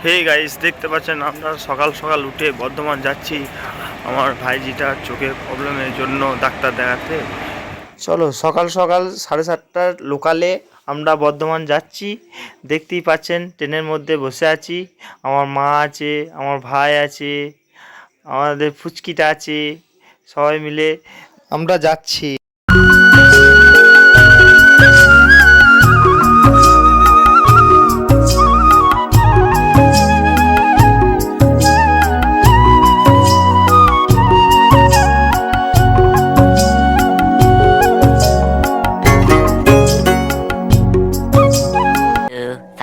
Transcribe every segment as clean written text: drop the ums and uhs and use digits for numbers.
Hey guys, দেখতে পাচ্ছেন আমরা সকাল সকাল উঠে বর্ধমান যাচ্ছি আমার ভাইজিটার চোখের প্রবলেমের জন্য ডাক্তার দেখাতে। চলো সকাল সকাল 7:30টার লোকালে আমরা বর্ধমান যাচ্ছি। দেখতেই পাচ্ছেন ট্রেনের মধ্যে বসে আছি, আমার মা আছে, আমার ভাই আছে, আমাদের ফুচকিটা আছে, সবাই মিলে আমরা যাচ্ছি।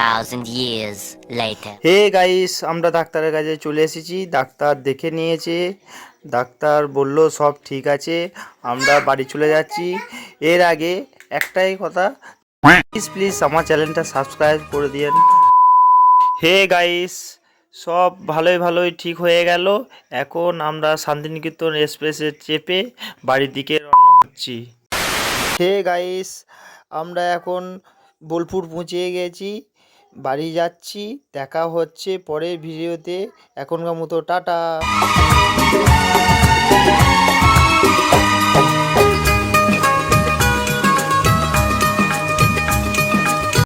Thousand years later. Hey guys, আমরা ডাক্তারের কাছে চলে এসেছি। ডাক্তার দেখে নিয়েছে, ডাক্তার বলল সব ঠিক আছে, আমরা বাড়ি চলে যাচ্ছি। এর আগে একটাই কথা, প্লিজ প্লিজ আমার চ্যানেলটা সাবস্ক্রাইব করে দিন। হে গাইস, সব ভালোই ভালোই ঠিক হয়ে গেল। এখন আমরা শান্তিনিকেতন এক্সপ্রেসে চেপে বাড়ির দিকে রওনা হচ্ছি। হে গাইস, আমরা এখন বোলপুর পৌঁছে গেছি, বাড়ি যাচ্ছি। দেখা হচ্ছে পরের ভিডিওতে। এখনকার মতো টাটা।